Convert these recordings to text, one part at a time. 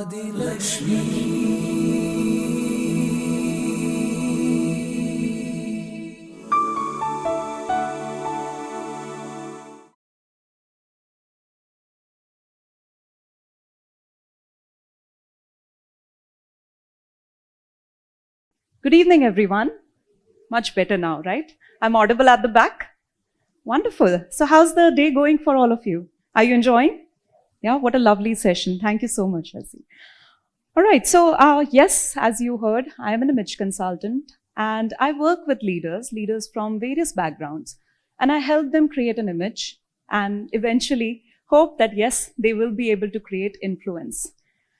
Adi Lakshmi. Good evening, everyone. Much better now, right? I'm audible at the back? Wonderful. So how's the day going for all of you? Are you enjoying? Yeah, what a lovely session. Thank you so much, Elsie. All right, so yes, as you heard, I am an image consultant and I work with leaders from various backgrounds, and I help them create an image and eventually hope that, yes, they will be able to create influence.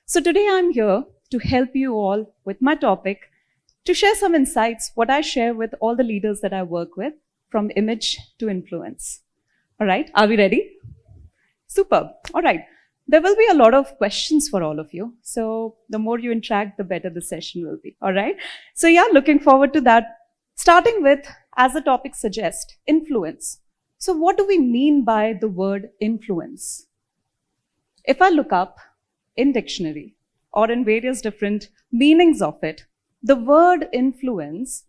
So today I'm here to help you all with my topic, to share some insights, what I share with all the leaders that I work with, from image to influence. All right, are we ready? Superb. All right. There will be a lot of questions for all of you. So the more you interact, the better the session will be. All right. So yeah, looking forward to that. Starting with, as the topic suggests, influence. So what do we mean by the word influence? If I look up in dictionary or in various different meanings of it, the word influence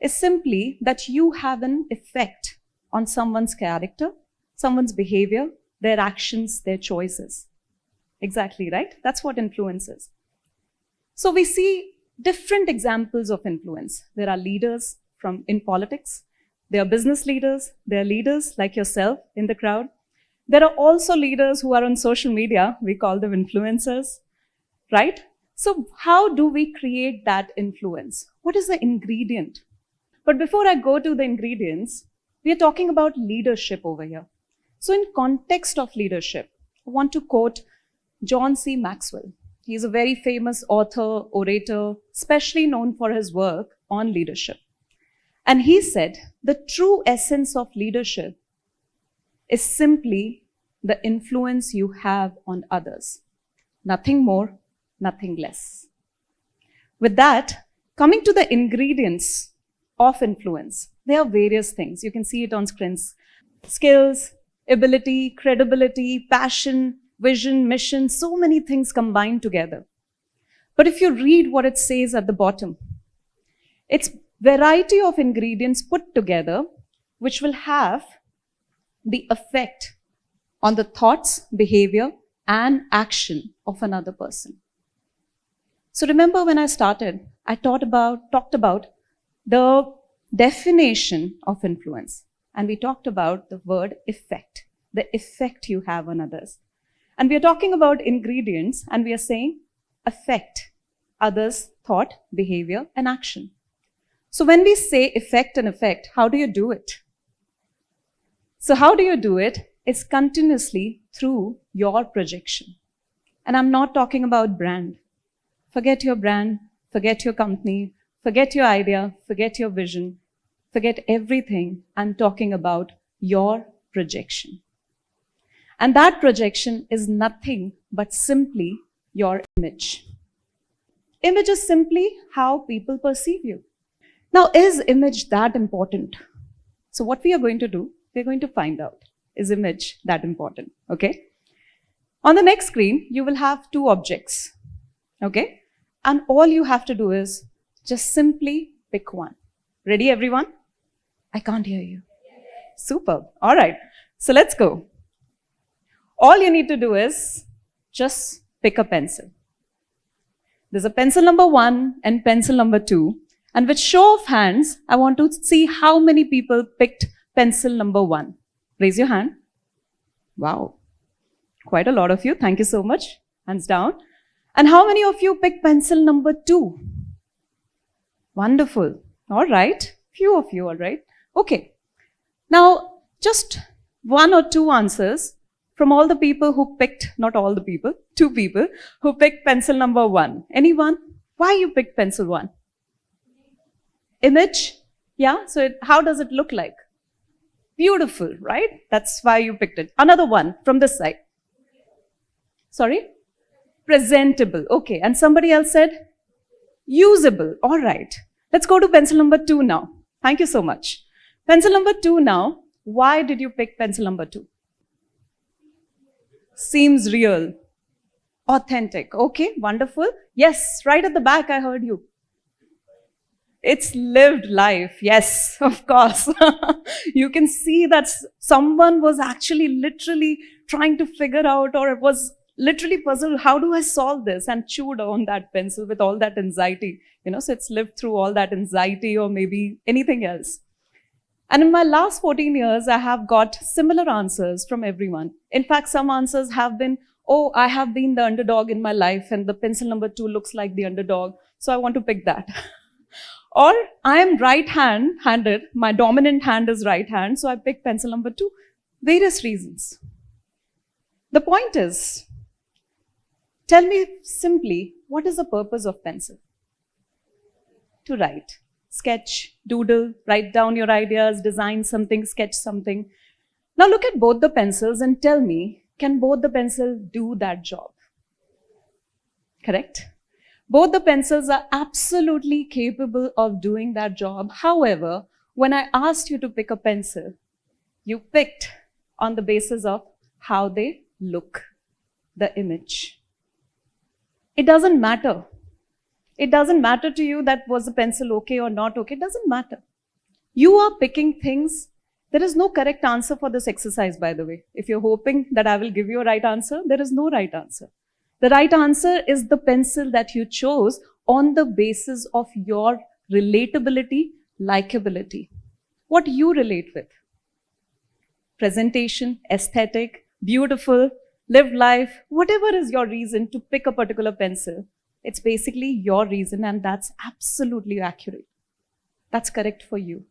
is simply that you have an effect on someone's character, someone's behavior, their actions, their choices. Exactly, right? That's what influence is. So we see different examples of influence. There are leaders in politics. There are business leaders. There are leaders like yourself in the crowd. There are also leaders who are on social media. We call them influencers, right? So how do we create that influence? What is the ingredient? But before I go to the ingredients, we are talking about leadership over here. So in context of leadership, I want to quote John C. Maxwell. He's a very famous author, orator, especially known for his work on leadership. And he said, the true essence of leadership is simply the influence you have on others. Nothing more, nothing less. With that, coming to the ingredients of influence, there are various things. You can see it on screens. Skills, ability, credibility, passion, vision, mission, so many things combined together. But if you read what it says at the bottom, it's variety of ingredients put together which will have the effect on the thoughts, behavior, and action of another person. So remember when I started, I talked about the definition of influence. And we talked about the word effect, the effect you have on others. And we are talking about ingredients, and we are saying affect others' thought, behavior, and action. So when we say effect and effect, how do you do it? So how do you do it? It's continuously through your projection. And I'm not talking about brand. Forget your brand, forget your company, forget your idea, forget your vision, forget everything. I'm talking about your projection. And that projection is nothing but simply your image. Image is simply how people perceive you. Now, is image that important? So what we are going to do, we're going to find out, is image that important, okay? On the next screen, you will have two objects, okay? And all you have to do is just simply pick one. Ready, everyone? I can't hear you. Superb. All right. So let's go. All you need to do is just pick a pencil. There's a pencil number 1 and pencil number 2. And with show of hands, I want to see how many people picked pencil number 1. Raise your hand. Wow. Quite a lot of you. Thank you so much. Hands down. And how many of you picked pencil number 2? Wonderful. All right. Few of you, all right. Okay. Now, just 1 or 2 answers from all the people who picked, not all the people, 2 people who picked pencil number 1. Anyone? Why you picked pencil 1? Image? Yeah. So how does it look like? Beautiful, right? That's why you picked it. Another one from this side. Sorry? Presentable. Okay. And somebody else said? Usable. All right. Let's go to pencil number 2 now. Thank you so much. Pencil number 2 now. Why did you pick pencil number 2? Seems real. Authentic. Okay, wonderful. Yes, right at the back, I heard you. It's lived life. Yes, of course. You can see that someone was actually literally trying to figure out, or was literally puzzled, how do I solve this? And chewed on that pencil with all that anxiety. So it's lived through all that anxiety or maybe anything else. And in my last 14 years, I have got similar answers from everyone. In fact, some answers have been, oh, I have been the underdog in my life and the pencil number 2 looks like the underdog, so I want to pick that. Or I am right-handed, my dominant hand is right hand, so I pick pencil number 2. Various reasons. The point is, tell me simply, what is the purpose of pencil? To write. Sketch, doodle, write down your ideas, design something, sketch something. Now look at both the pencils and tell me, can both the pencils do that job? Correct? Both the pencils are absolutely capable of doing that job. However, when I asked you to pick a pencil, you picked on the basis of how they look, the image. It doesn't matter. It doesn't matter to you that was the pencil okay or not okay. It doesn't matter. You are picking things. There is no correct answer for this exercise, by the way. If you're hoping that I will give you a right answer, there is no right answer. The right answer is the pencil that you chose on the basis of your relatability, likability. What you relate with. Presentation, aesthetic, beautiful, lived life, whatever is your reason to pick a particular pencil, it's basically your reason, and that's absolutely accurate. That's correct for you.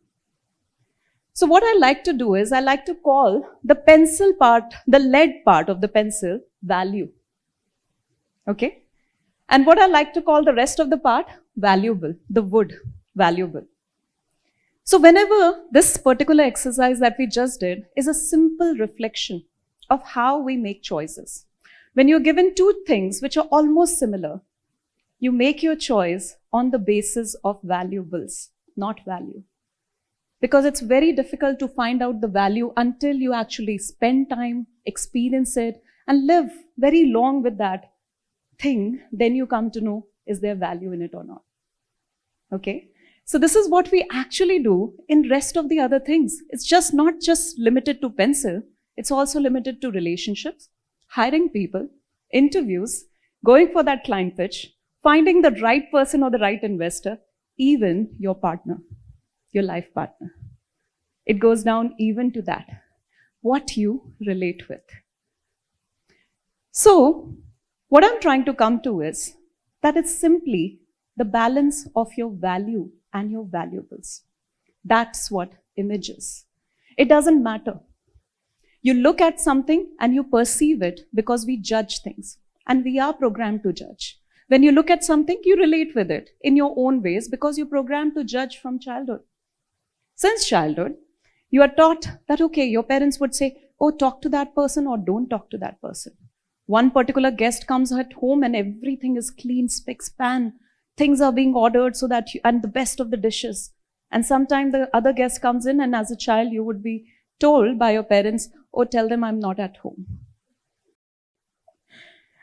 So what I like to do is I like to call the pencil part, the lead part of the pencil, value. Okay? And what I like to call the rest of the part, valuable, the wood, valuable. So whenever this particular exercise that we just did is a simple reflection of how we make choices. When you're given two things which are almost similar, you make your choice on the basis of valuables, not value. Because it's very difficult to find out the value until you actually spend time, experience it, and live very long with that thing. Then you come to know, is there value in it or not? Okay? So this is what we actually do in rest of the other things. It's just not just limited to pencil. It's also limited to relationships, hiring people, interviews, going for that client pitch, finding the right person or the right investor, even your partner, your life partner. It goes down even to that, what you relate with. So, what I'm trying to come to is that it's simply the balance of your value and your valuables. That's what image is. It doesn't matter. You look at something and you perceive it because we judge things, and we are programmed to judge. When you look at something, you relate with it in your own ways because you're programmed to judge from childhood. Since childhood, you are taught that, okay, your parents would say, oh, talk to that person or don't talk to that person. One particular guest comes at home and everything is clean, spick, span. Things are being ordered so that and the best of the dishes. And sometimes the other guest comes in and as a child, you would be told by your parents, oh, tell them I'm not at home.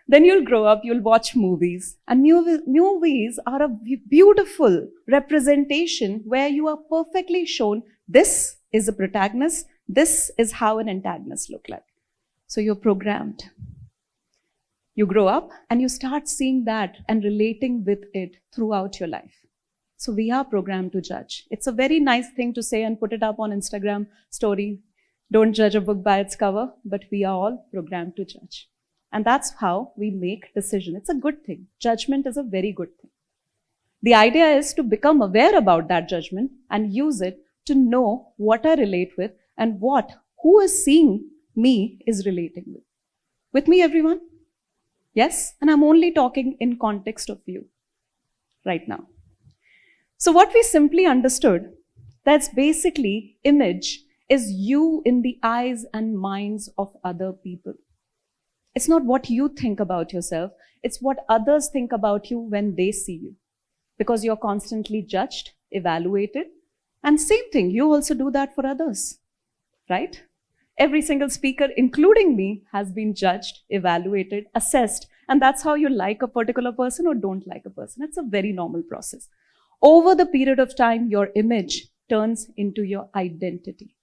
Then you'll grow up, you'll watch movies. And movies are a beautiful representation where you are perfectly shown this is a protagonist, this is how an antagonist looks like. So you're programmed. You grow up and you start seeing that and relating with it throughout your life. So we are programmed to judge. It's a very nice thing to say and put it up on Instagram story. Don't judge a book by its cover, but we are all programmed to judge. And that's how we make decisions. It's a good thing. Judgment is a very good thing. The idea is to become aware about that judgment and use it to know what I relate with and who is seeing me is relating with. With me, everyone? Yes? And I'm only talking in context of you right now. So what we simply understood, that's basically image is you in the eyes and minds of other people. It's not what you think about yourself. It's what others think about you when they see you. Because you're constantly judged, evaluated. And same thing, you also do that for others, right? Every single speaker, including me, has been judged, evaluated, assessed, And that's how you like a particular person or don't like a person. It's a very normal process. Over the period of time, your image turns into your identity.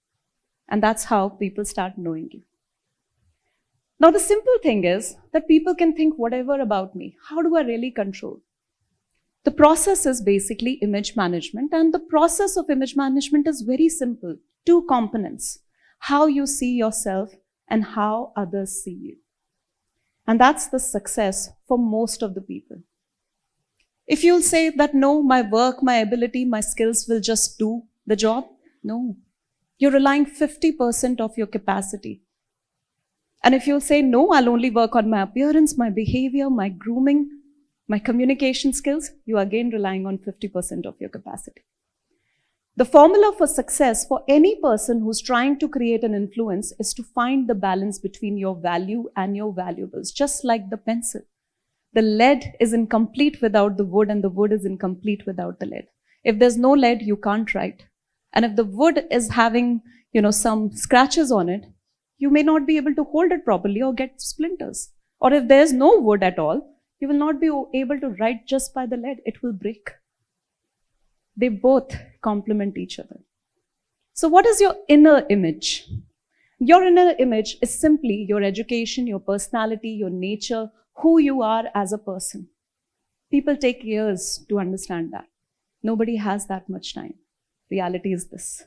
And that's how people start knowing you. Now, the simple thing is that people can think whatever about me. How do I really control? The process is basically image management, and the process of image management is very simple. 2 components: how you see yourself and how others see you. And that's the success for most of the people. If you'll say that, no, my work, my ability, my skills will just do the job, no. You're relying 50% of your capacity. And if you'll say, no, I'll only work on my appearance, my behavior, my grooming, my communication skills, you are again relying on 50% of your capacity. The formula for success for any person who's trying to create an influence is to find the balance between your value and your valuables, just like the pencil. The lead is incomplete without the wood, and the wood is incomplete without the lead. If there's no lead, you can't write. And if the wood is having, some scratches on it, you may not be able to hold it properly or get splinters. Or if there's no wood at all, you will not be able to write just by the lead. It will break. They both complement each other. So what is your inner image? Your inner image is simply your education, your personality, your nature, who you are as a person. People take years to understand that. Nobody has that much time. Reality is this,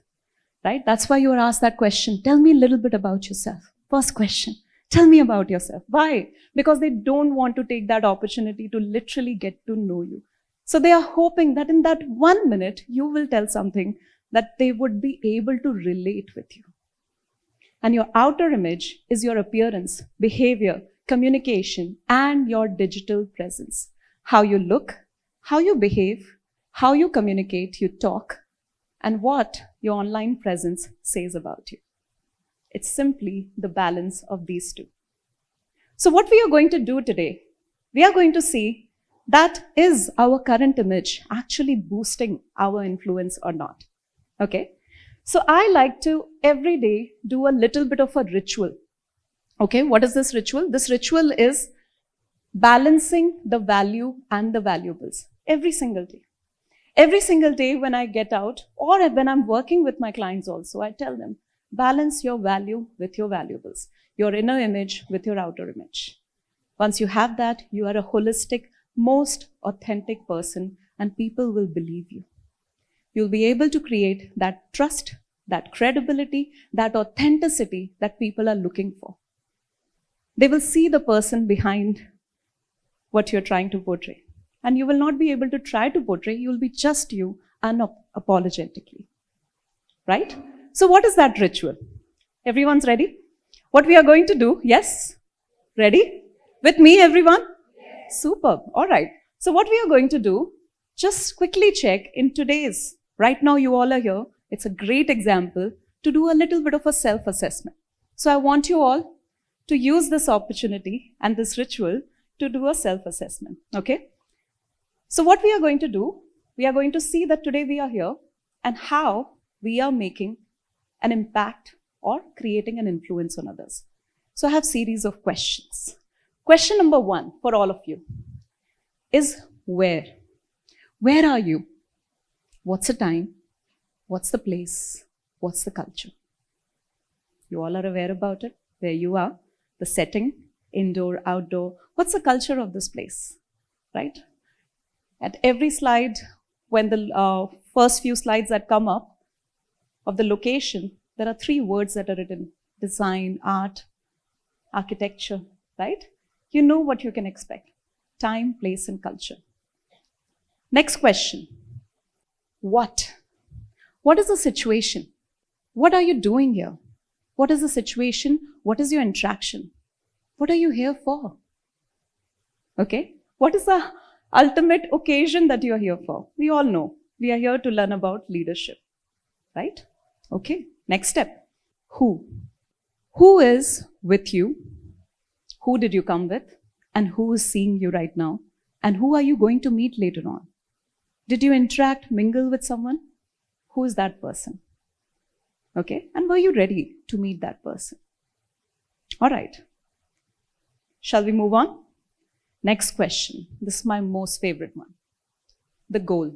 right? That's why you are asked that question. Tell me a little bit about yourself. First question. Tell me about yourself. Why? Because they don't want to take that opportunity to literally get to know you. So they are hoping that in that 1 minute, you will tell something that they would be able to relate with you. And your outer image is your appearance, behavior, communication, and your digital presence. How you look, how you behave, how you communicate, you talk, and what your online presence says about you. It's simply the balance of these 2. So what we are going to do today, we are going to see that is our current image actually boosting our influence or not. Okay? So I like to every day do a little bit of a ritual. Okay, what is this ritual? This ritual is balancing the value and the valuables every single day. Every single day when I get out, or when I'm working with my clients also, I tell them, balance your value with your valuables, your inner image with your outer image. Once you have that, you are a holistic, most authentic person, and people will believe you. You'll be able to create that trust, that credibility, that authenticity that people are looking for. They will see the person behind what you're trying to portray. And you will not be able to try to portray, you'll be just you unapologetically. Right? So what is that ritual? Everyone's ready? What we are going to do? Yes? Ready? With me, everyone? Yes. Superb. All right. So what we are going to do, just quickly check in today's, right now you all are here, it's a great example to do a little bit of a self-assessment. So I want you all to use this opportunity and this ritual to do a self-assessment. Okay? So what we are going to do, we are going to see that today we are here and how we are making an impact or creating an influence on others. So I have a series of questions. Question number 1 for all of you is where? Where are you? What's the time? What's the place? What's the culture? You all are aware about it, where you are, the setting, indoor, outdoor. What's the culture of this place, right? At every slide, when the first few slides that come up of the location, there are 3 words that are written: design, art, architecture, right? You know what you can expect: time, place, and culture. Next question. What? What is the situation? What are you doing here? What is the situation? What is your interaction? What are you here for? Okay? What is the ultimate occasion that you're here for? We all know. We are here to learn about leadership, right? Okay, next step. Who? Who is with you? Who did you come with? And who is seeing you right now? And who are you going to meet later on? Did you interact, mingle with someone? Who is that person? Okay, and were you ready to meet that person? All right. Shall we move on? Next question. This is my most favorite one. The goal.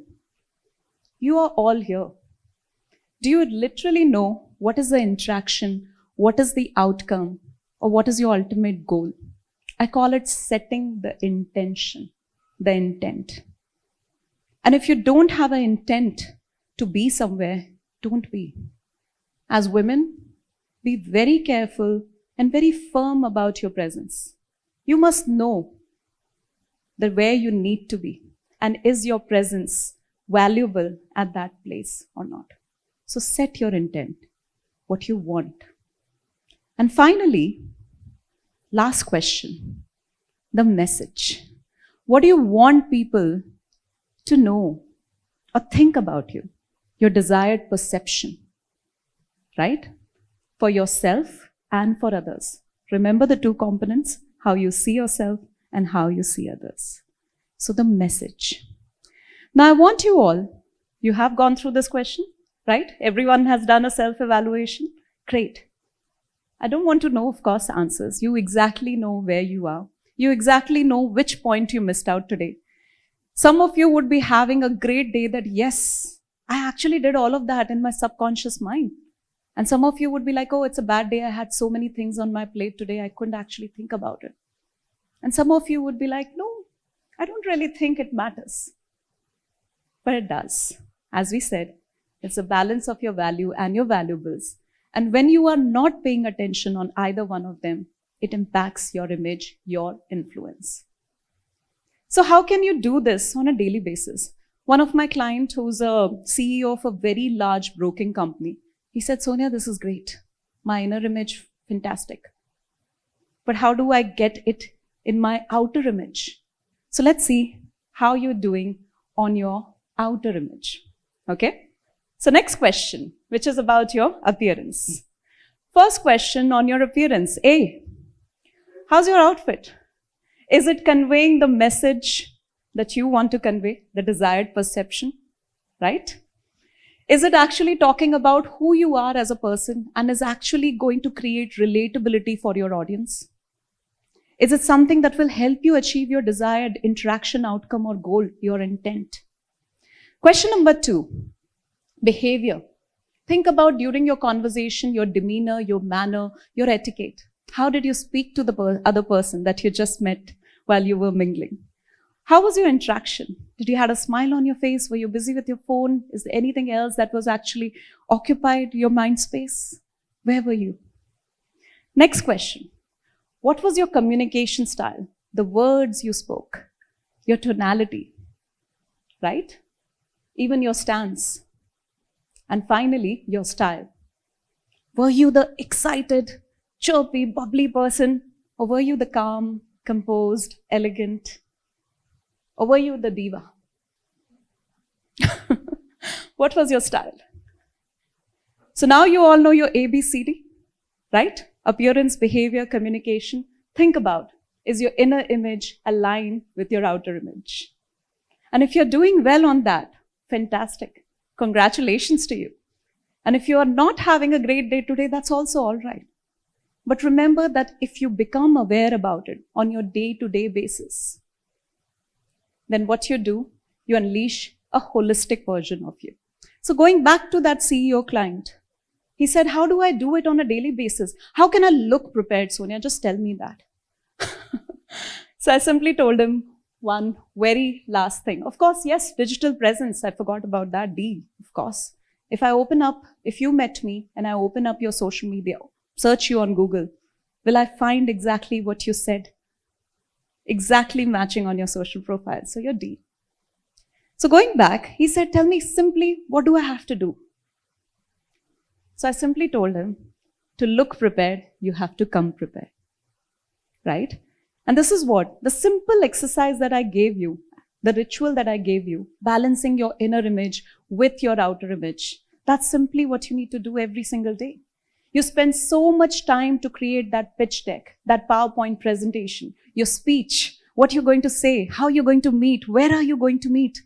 You are all here. Do you literally know what is the interaction, what is the outcome, or what is your ultimate goal? I call it setting the intention, the intent. And if you don't have an intent to be somewhere, don't be. As women, be very careful and very firm about your presence. You must know that where you need to be, and is your presence valuable at that place or not. So set your intent, what you want. And finally, last question, the message. What do you want people to know or think about you? Your desired perception, right? For yourself and for others. Remember the two components, how you see yourself and how you see others. So the message. Now I want you all, you have gone through this question, right? Everyone has done a self-evaluation. Great. I don't want to know, of course, answers. You exactly know where you are. You exactly know which point you missed out today. Some of you would be having a great day that, yes, I actually did all of that in my subconscious mind. And some of you would be like, oh, it's a bad day. I had so many things on my plate today. I couldn't actually think about it. And some of you would be like, no, I don't really think it matters. But it does. As we said, it's a balance of your value and your valuables. And when you are not paying attention on either one of them, it impacts your image, your influence. So how can you do this on a daily basis? One of my clients, who's a CEO of a very large broking company, he said, Sonia, this is great. My inner image, fantastic. But how do I get it in my outer image? So let's see how you're doing on your outer image. Okay? So next question, which is about your appearance. First question on your appearance. A, how's your outfit? Is it conveying the message that you want to convey, the desired perception, right? Is it actually talking about who you are as a person and is actually going to create relatability for your audience? Is it something that will help you achieve your desired interaction outcome or goal, your intent? Question number 2, behavior. Think about during your conversation, your demeanor, your manner, your etiquette. How did you speak to the other person that you just met while you were mingling? How was your interaction? Did you have a smile on your face? Were you busy with your phone? Is there anything else that was actually occupied your mind space? Where were you? Next question. What was your communication style? The words you spoke, your tonality, right? Even your stance. And finally, your style. Were you the excited, chirpy, bubbly person? Or were you the calm, composed, elegant? Or were you the diva? What was your style? So now you all know your ABCD, right? Appearance, behavior, communication. Think about, is your inner image aligned with your outer image? And if you're doing well on that, fantastic. Congratulations to you. And if you are not having a great day today, that's also all right. But remember that if you become aware about it on your day-to-day basis, then what you do, you unleash a holistic version of you. So going back to that CEO client, he said, how do I do it on a daily basis? How can I look prepared, Sonia? Just tell me that. So I simply told him one very last thing. Of course, yes, digital presence. I forgot about that. D, of course. If you met me and I open up your social media, search you on Google, will I find exactly what you said? Exactly matching on your social profile. So you're D. So going back, he said, tell me simply, what do I have to do? So I simply told him, to look prepared, you have to come prepared, right? And this is what, the simple exercise that I gave you, the ritual that I gave you, balancing your inner image with your outer image, that's simply what you need to do every single day. You spend so much time to create that pitch deck, that PowerPoint presentation, your speech, what you're going to say, how you're going to meet, where are you going to meet?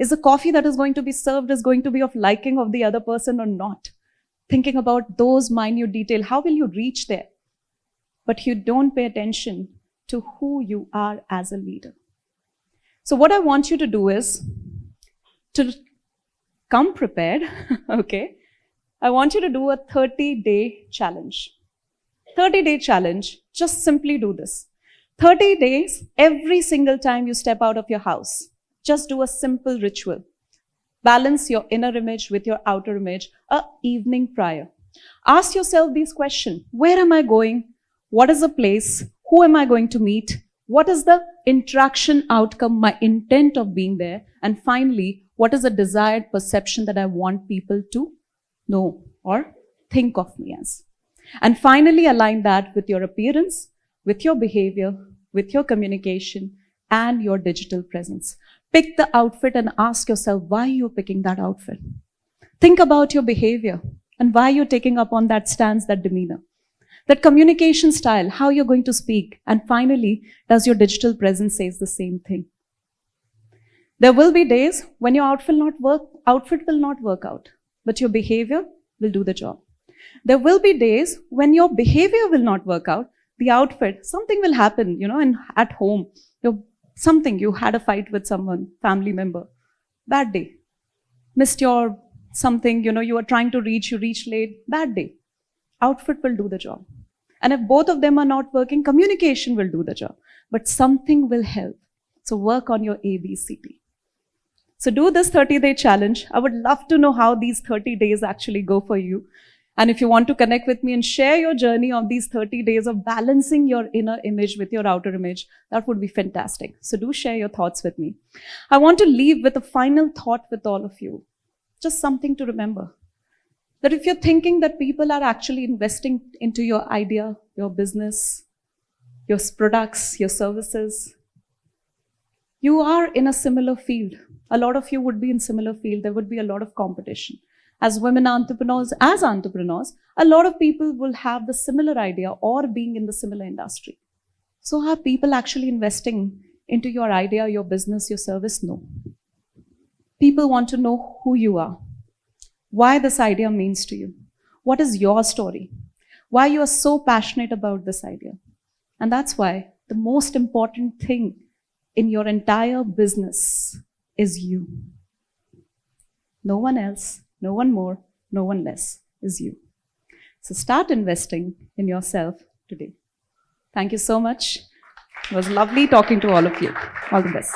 Is the coffee that is going to be served is going to be of liking of the other person or not? Thinking about those minute details, how will you reach there? But you don't pay attention to who you are as a leader. So what I want you to do is to come prepared, okay? I want you to do a 30-day challenge. 30-day challenge, just simply do this. 30 days, every single time you step out of your house, just do a simple ritual. Balance your inner image with your outer image an evening prior. Ask yourself these questions. Where am I going? What is the place? Who am I going to meet? What is the interaction outcome, my intent of being there? And finally, what is the desired perception that I want people to know or think of me as? And finally, align that with your appearance, with your behavior, with your communication, and your digital presence. Pick the outfit and ask yourself why you're picking that outfit. Think about your behavior and why you're taking up on that stance, that demeanor. That communication style, how you're going to speak. And finally, does your digital presence say the same thing? There will be days when your outfit will not work out, but your behavior will do the job. There will be days when your behavior will not work out, the outfit, something will happen, and at home, you had a fight with someone, family member, bad day. Missed your something, you were trying to reach, you reached late, bad day. Outfit will do the job. And if both of them are not working, communication will do the job. But something will help. So work on your ABCD. So do this 30-day challenge. I would love to know how these 30 days actually go for you. And if you want to connect with me and share your journey of these 30 days of balancing your inner image with your outer image, that would be fantastic. So do share your thoughts with me. I want to leave with a final thought with all of you. Just something to remember. That if you're thinking that people are actually investing into your idea, your business, your products, your services, you are in a similar field. A lot of you would be in similar field. There would be a lot of competition. As women entrepreneurs, a lot of people will have the similar idea or being in the similar industry. So are people actually investing into your idea, your business, your service? No. People want to know who you are, why this idea means to you, what is your story, why you are so passionate about this idea. And that's why the most important thing in your entire business is you. No one else, no one more, no one less, is you. So start investing in yourself today. Thank you so much. It was lovely talking to all of you. All the best.